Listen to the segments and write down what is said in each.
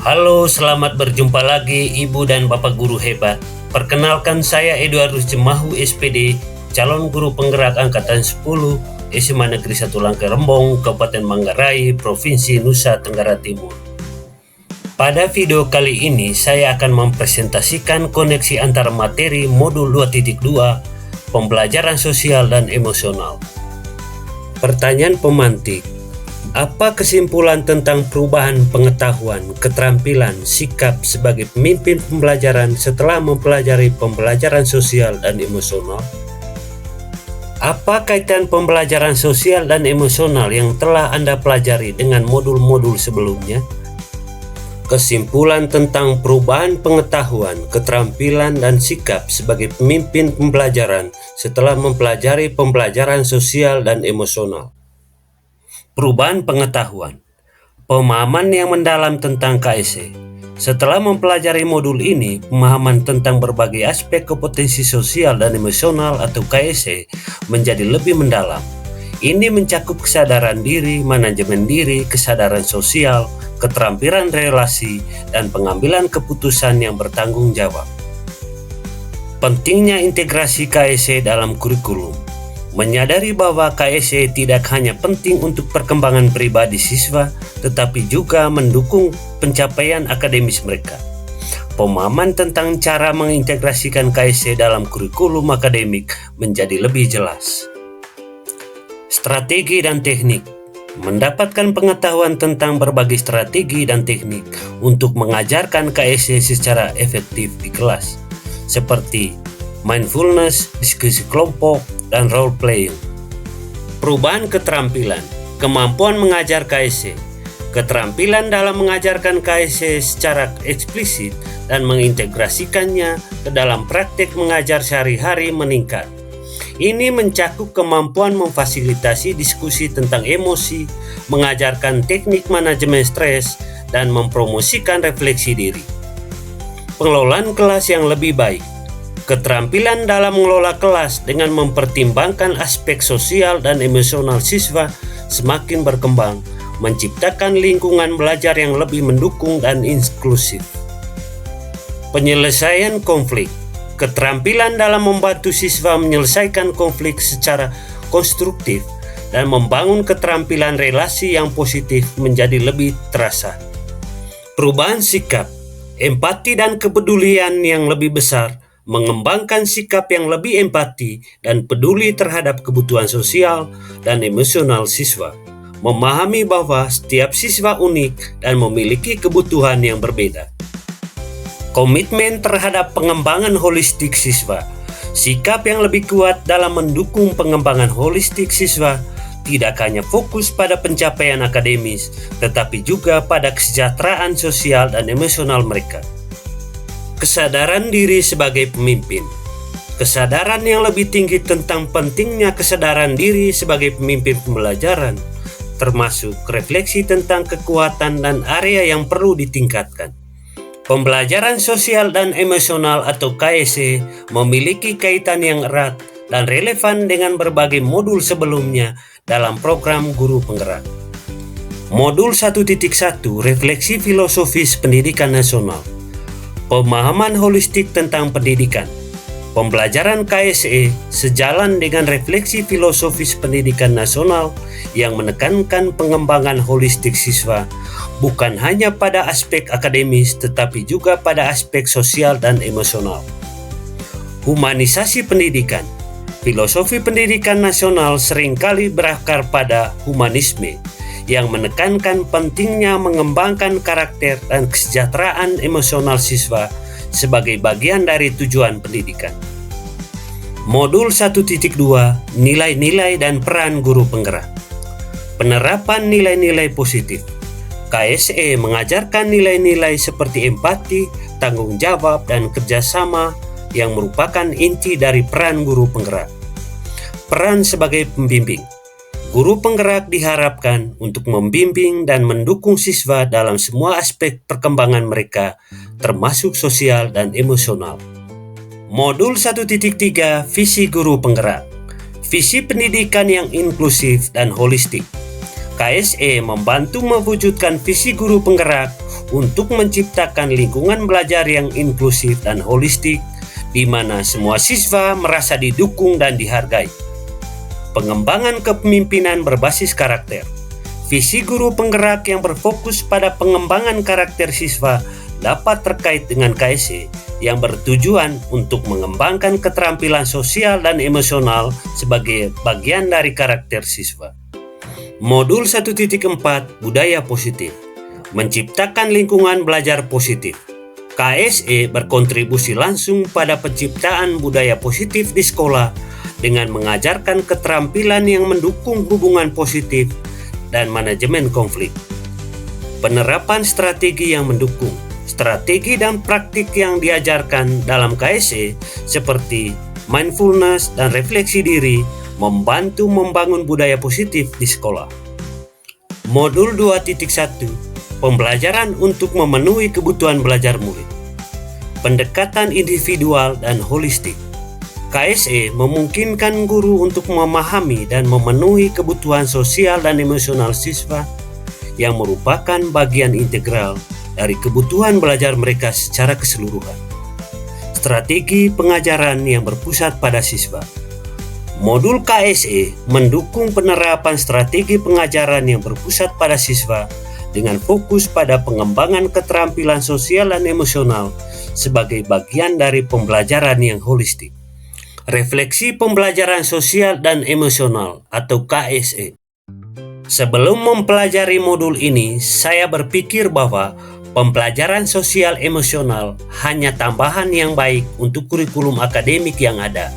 Halo, selamat berjumpa lagi Ibu dan Bapak guru hebat. Perkenalkan saya Eduardus Jemahu SPD, calon guru penggerak angkatan 10 SMA Negeri 1 Langkai Rembong, Kabupaten Manggarai, Provinsi Nusa Tenggara Timur. Pada video kali ini saya akan mempresentasikan koneksi antara materi modul 2.2 pembelajaran sosial dan emosional. Pertanyaan pemantik. Apa kesimpulan tentang perubahan pengetahuan, keterampilan, sikap sebagai pemimpin pembelajaran setelah mempelajari pembelajaran sosial dan emosional? Apa kaitan pembelajaran sosial dan emosional yang telah Anda pelajari dengan modul-modul sebelumnya? Kesimpulan tentang perubahan pengetahuan, keterampilan, dan sikap sebagai pemimpin pembelajaran setelah mempelajari pembelajaran sosial dan emosional. Perubahan pengetahuan, pemahaman yang mendalam tentang KSE. Setelah mempelajari modul ini, pemahaman tentang berbagai aspek kompetensi sosial dan emosional atau KSE menjadi lebih mendalam. Ini mencakup kesadaran diri, manajemen diri, kesadaran sosial, keterampilan relasi, dan pengambilan keputusan yang bertanggung jawab. Pentingnya integrasi KSE dalam kurikulum. Menyadari bahwa KSE tidak hanya penting untuk perkembangan pribadi siswa, tetapi juga mendukung pencapaian akademis mereka. Pemahaman tentang cara mengintegrasikan KSE dalam kurikulum akademik menjadi lebih jelas. Strategi dan teknik. Mendapatkan pengetahuan tentang berbagai strategi dan teknik untuk mengajarkan KSE secara efektif di kelas, seperti mindfulness, diskusi kelompok, dan role playing. Perubahan keterampilan, kemampuan mengajar KSE. Keterampilan dalam mengajarkan KSE secara eksplisit dan mengintegrasikannya ke dalam praktik mengajar sehari-hari meningkat. Ini mencakup kemampuan memfasilitasi diskusi tentang emosi, mengajarkan teknik manajemen stres, dan mempromosikan refleksi diri. Pengelolaan kelas yang lebih baik. Keterampilan dalam mengelola kelas dengan mempertimbangkan aspek sosial dan emosional siswa semakin berkembang, menciptakan lingkungan belajar yang lebih mendukung dan inklusif. Penyelesaian konflik. Keterampilan dalam membantu siswa menyelesaikan konflik secara konstruktif dan membangun keterampilan relasi yang positif menjadi lebih terasa. Perubahan sikap, empati dan kepedulian yang lebih besar, mengembangkan sikap yang lebih empati dan peduli terhadap kebutuhan sosial dan emosional siswa, memahami bahwa setiap siswa unik dan memiliki kebutuhan yang berbeda. Komitmen terhadap pengembangan holistik siswa, sikap yang lebih kuat dalam mendukung pengembangan holistik siswa tidak hanya fokus pada pencapaian akademis, tetapi juga pada kesejahteraan sosial dan emosional mereka. Kesadaran diri sebagai pemimpin. Kesadaran yang lebih tinggi tentang pentingnya kesadaran diri sebagai pemimpin pembelajaran, termasuk refleksi tentang kekuatan dan area yang perlu ditingkatkan. Pembelajaran sosial dan emosional atau KSE memiliki kaitan yang erat dan relevan dengan berbagai modul sebelumnya dalam program guru penggerak. Modul 1.1 Refleksi Filosofis Pendidikan Nasional. Pemahaman holistik tentang pendidikan. Pembelajaran KSE sejalan dengan refleksi filosofis pendidikan nasional yang menekankan pengembangan holistik siswa bukan hanya pada aspek akademis tetapi juga pada aspek sosial dan emosional. Humanisasi pendidikan. Filosofi pendidikan nasional seringkali berakar pada humanisme yang menekankan pentingnya mengembangkan karakter dan kesejahteraan emosional siswa sebagai bagian dari tujuan pendidikan. Modul 1.2 Nilai-nilai dan peran guru penggerak. Penerapan nilai-nilai positif. KSE mengajarkan nilai-nilai seperti empati, tanggung jawab, dan kerjasama yang merupakan inti dari peran guru penggerak. Peran sebagai pembimbing. Guru penggerak diharapkan untuk membimbing dan mendukung siswa dalam semua aspek perkembangan mereka, termasuk sosial dan emosional. Modul 1.3 Visi guru penggerak. Visi pendidikan yang inklusif dan holistik. KSE membantu mewujudkan visi guru penggerak untuk menciptakan lingkungan belajar yang inklusif dan holistik, di mana semua siswa merasa didukung dan dihargai. Pengembangan kepemimpinan berbasis karakter. Visi guru penggerak yang berfokus pada pengembangan karakter siswa dapat terkait dengan KSE yang bertujuan untuk mengembangkan keterampilan sosial dan emosional sebagai bagian dari karakter siswa. Modul 1.4 Budaya Positif. Menciptakan lingkungan belajar positif. KSE berkontribusi langsung pada penciptaan budaya positif di sekolah dengan mengajarkan keterampilan yang mendukung hubungan positif dan manajemen konflik. Penerapan strategi yang mendukung. Strategi dan praktik yang diajarkan dalam KSE seperti mindfulness dan refleksi diri membantu membangun budaya positif di sekolah. Modul 2.1 Pembelajaran untuk memenuhi kebutuhan belajar murid. Pendekatan individual dan holistik. KSE memungkinkan guru untuk memahami dan memenuhi kebutuhan sosial dan emosional siswa yang merupakan bagian integral dari kebutuhan belajar mereka secara keseluruhan. Strategi pengajaran yang berpusat pada siswa. Modul KSE mendukung penerapan strategi pengajaran yang berpusat pada siswa dengan fokus pada pengembangan keterampilan sosial dan emosional sebagai bagian dari pembelajaran yang holistik. Refleksi pembelajaran sosial dan emosional atau KSE. Sebelum mempelajari modul ini, saya berpikir bahwa pembelajaran sosial emosional hanya tambahan yang baik untuk kurikulum akademik yang ada.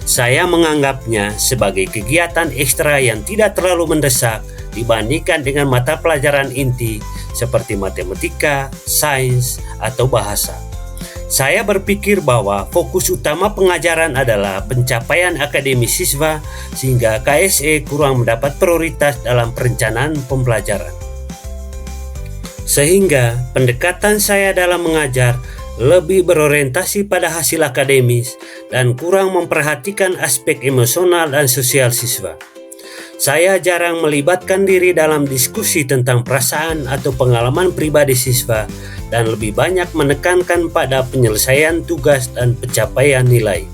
Saya menganggapnya sebagai kegiatan ekstra yang tidak terlalu mendesak dibandingkan dengan mata pelajaran inti seperti matematika, sains, atau bahasa. Saya berpikir bahwa fokus utama pengajaran adalah pencapaian akademis siswa sehingga KSE kurang mendapat prioritas dalam perencanaan pembelajaran. Sehingga pendekatan saya dalam mengajar lebih berorientasi pada hasil akademis dan kurang memperhatikan aspek emosional dan sosial siswa. Saya jarang melibatkan diri dalam diskusi tentang perasaan atau pengalaman pribadi siswa dan lebih banyak menekankan pada penyelesaian tugas dan pencapaian nilai.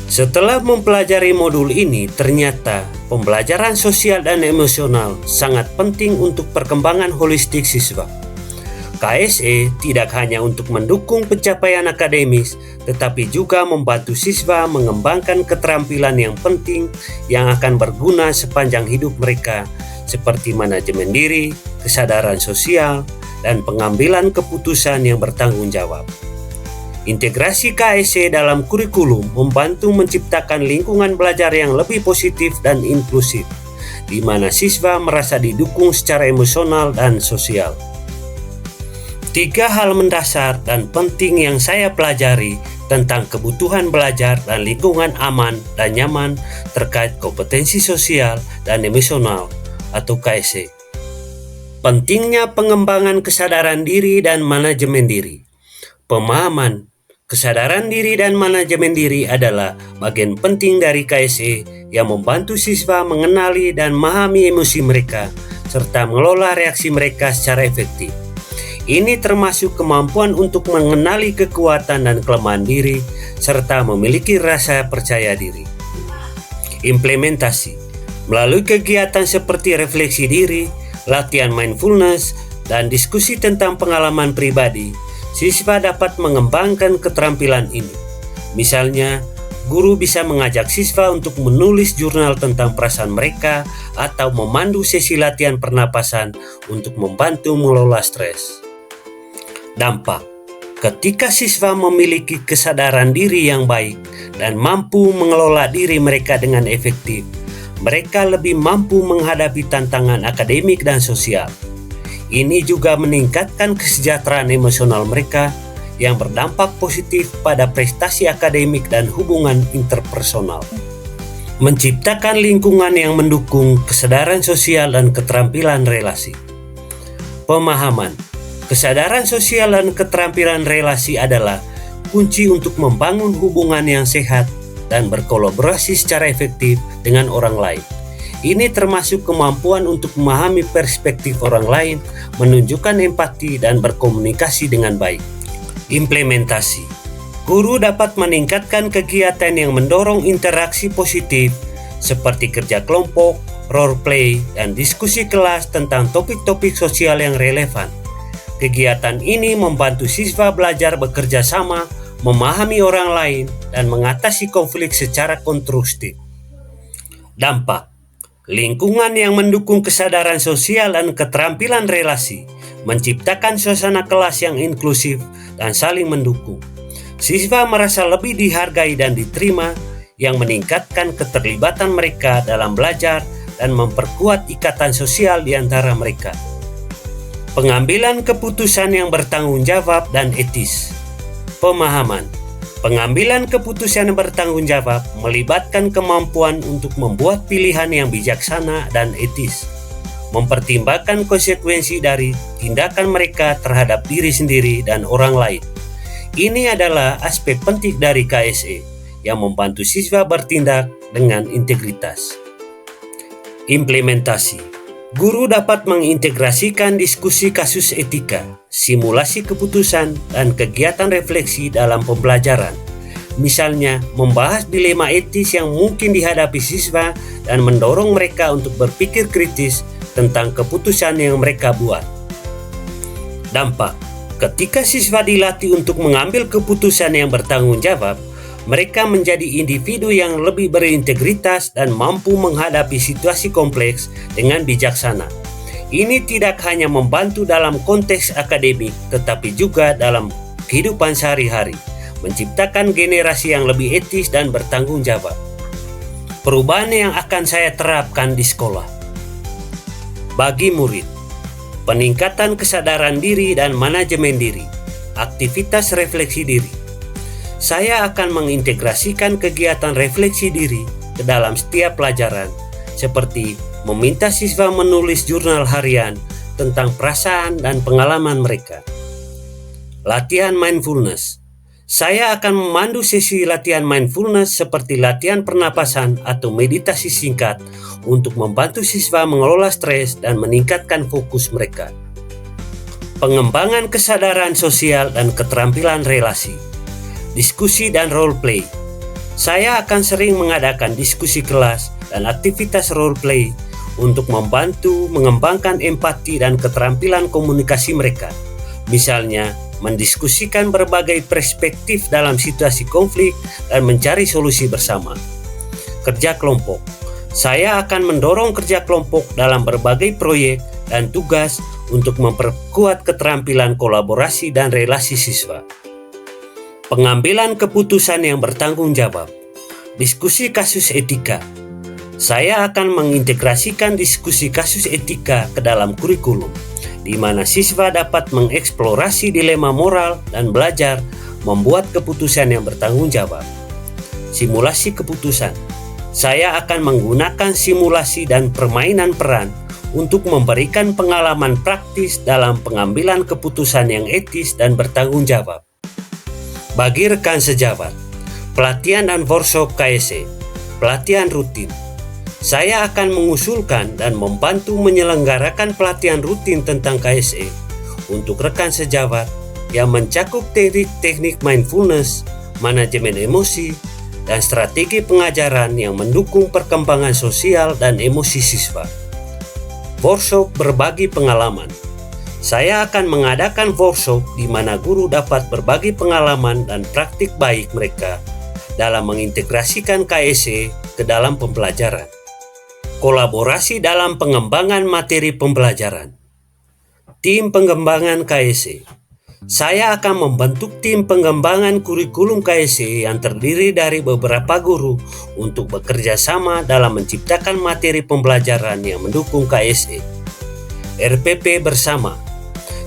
Setelah mempelajari modul ini, ternyata pembelajaran sosial dan emosional sangat penting untuk perkembangan holistik siswa. KSE tidak hanya untuk mendukung pencapaian akademis, tetapi juga membantu siswa mengembangkan keterampilan yang penting yang akan berguna sepanjang hidup mereka, seperti manajemen diri, kesadaran sosial, dan pengambilan keputusan yang bertanggung jawab. Integrasi KSE dalam kurikulum membantu menciptakan lingkungan belajar yang lebih positif dan inklusif, di mana siswa merasa didukung secara emosional dan sosial. 3 hal mendasar dan penting yang saya pelajari tentang kebutuhan belajar dan lingkungan aman dan nyaman terkait kompetensi sosial dan emosional atau KSE. Pentingnya pengembangan kesadaran diri dan manajemen diri. Pemahaman kesadaran diri dan manajemen diri adalah bagian penting dari KSE yang membantu siswa mengenali dan memahami emosi mereka serta mengelola reaksi mereka secara efektif. Ini termasuk kemampuan untuk mengenali kekuatan dan kelemahan diri serta memiliki rasa percaya diri. Implementasi melalui kegiatan seperti refleksi diri, latihan mindfulness, dan diskusi tentang pengalaman pribadi, siswa dapat mengembangkan keterampilan ini. Misalnya, guru bisa mengajak siswa untuk menulis jurnal tentang perasaan mereka atau memandu sesi latihan pernapasan untuk membantu mengelola stres. Dampak: ketika siswa memiliki kesadaran diri yang baik dan mampu mengelola diri mereka dengan efektif, mereka lebih mampu menghadapi tantangan akademik dan sosial. Ini juga meningkatkan kesejahteraan emosional mereka yang berdampak positif pada prestasi akademik dan hubungan interpersonal. Menciptakan lingkungan yang mendukung kesadaran sosial dan keterampilan relasi. Pemahaman kesadaran sosial dan keterampilan relasi adalah kunci untuk membangun hubungan yang sehat dan berkolaborasi secara efektif dengan orang lain. Ini termasuk kemampuan untuk memahami perspektif orang lain, menunjukkan empati, dan berkomunikasi dengan baik. Implementasi. Guru dapat meningkatkan kegiatan yang mendorong interaksi positif seperti kerja kelompok, role play, dan diskusi kelas tentang topik-topik sosial yang relevan. Kegiatan ini membantu siswa belajar bekerja sama, memahami orang lain, dan mengatasi konflik secara konstruktif. Dampak. Lingkungan yang mendukung kesadaran sosial dan keterampilan relasi, menciptakan suasana kelas yang inklusif dan saling mendukung. Siswa merasa lebih dihargai dan diterima, yang meningkatkan keterlibatan mereka dalam belajar dan memperkuat ikatan sosial di antara mereka. Pengambilan keputusan yang bertanggung jawab dan etis. Pemahaman. Pengambilan keputusan yang bertanggung jawab melibatkan kemampuan untuk membuat pilihan yang bijaksana dan etis, mempertimbangkan konsekuensi dari tindakan mereka terhadap diri sendiri dan orang lain. Ini adalah aspek penting dari KSE yang membantu siswa bertindak dengan integritas. Implementasi. Guru dapat mengintegrasikan diskusi kasus etika, simulasi keputusan, dan kegiatan refleksi dalam pembelajaran. Misalnya, membahas dilema etis yang mungkin dihadapi siswa dan mendorong mereka untuk berpikir kritis tentang keputusan yang mereka buat. Dampak. Ketika siswa dilatih untuk mengambil keputusan yang bertanggung jawab, mereka menjadi individu yang lebih berintegritas dan mampu menghadapi situasi kompleks dengan bijaksana. Ini tidak hanya membantu dalam konteks akademik, tetapi juga dalam kehidupan sehari-hari, menciptakan generasi yang lebih etis dan bertanggung jawab. Perubahan yang akan saya terapkan di sekolah. Bagi murid, peningkatan kesadaran diri dan manajemen diri, aktivitas refleksi diri. Saya akan mengintegrasikan kegiatan refleksi diri ke dalam setiap pelajaran, seperti meminta siswa menulis jurnal harian tentang perasaan dan pengalaman mereka. Latihan mindfulness. Saya akan memandu sesi latihan mindfulness seperti latihan pernapasan atau meditasi singkat untuk membantu siswa mengelola stres dan meningkatkan fokus mereka. Pengembangan kesadaran sosial dan keterampilan relasi. Diskusi dan role play. Saya akan sering mengadakan diskusi kelas dan aktivitas role play untuk membantu mengembangkan empati dan keterampilan komunikasi mereka. Misalnya, mendiskusikan berbagai perspektif dalam situasi konflik dan mencari solusi bersama. Kerja kelompok. Saya akan mendorong kerja kelompok dalam berbagai proyek dan tugas untuk memperkuat keterampilan kolaborasi dan relasi siswa. Pengambilan keputusan yang bertanggung jawab. Diskusi kasus etika. Saya akan mengintegrasikan diskusi kasus etika ke dalam kurikulum, di mana siswa dapat mengeksplorasi dilema moral dan belajar membuat keputusan yang bertanggung jawab. Simulasi keputusan. Saya akan menggunakan simulasi dan permainan peran untuk memberikan pengalaman praktis dalam pengambilan keputusan yang etis dan bertanggung jawab. Bagi rekan sejawat, pelatihan dan workshop KSE, pelatihan rutin. Saya akan mengusulkan dan membantu menyelenggarakan pelatihan rutin tentang KSE untuk rekan sejawat yang mencakup teknik-teknik mindfulness, manajemen emosi, dan strategi pengajaran yang mendukung perkembangan sosial dan emosi siswa. Workshop berbagi pengalaman. Saya akan mengadakan workshop di mana guru dapat berbagi pengalaman dan praktik baik mereka dalam mengintegrasikan KSE ke dalam pembelajaran. Kolaborasi dalam pengembangan materi pembelajaran. Tim pengembangan KSE. Saya akan membentuk tim pengembangan kurikulum KSE yang terdiri dari beberapa guru untuk bekerja sama dalam menciptakan materi pembelajaran yang mendukung KSE. RPP bersama.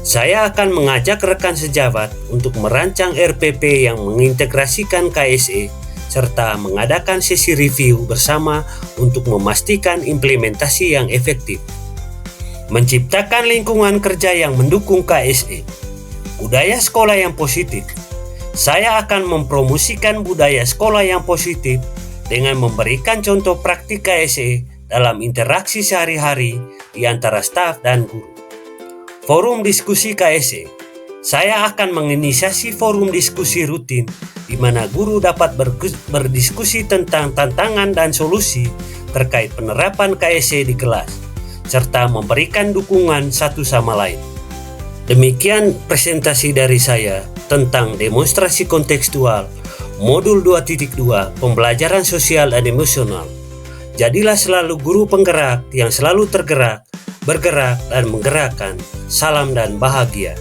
Saya akan mengajak rekan sejawat untuk merancang RPP yang mengintegrasikan KSE serta mengadakan sesi review bersama untuk memastikan implementasi yang efektif. Menciptakan lingkungan kerja yang mendukung KSE. Budaya sekolah yang positif. Saya akan mempromosikan budaya sekolah yang positif dengan memberikan contoh praktik KSE dalam interaksi sehari-hari di antara staf dan guru. Forum diskusi KSE. Saya akan menginisiasi forum diskusi rutin di mana guru dapat berdiskusi tentang tantangan dan solusi terkait penerapan KSE di kelas, serta memberikan dukungan satu sama lain. Demikian presentasi dari saya tentang demonstrasi kontekstual Modul 2.2 Pembelajaran Sosial dan Emosional. Jadilah selalu guru penggerak yang selalu tergerak, bergerak, dan menggerakkan. Salam dan bahagia.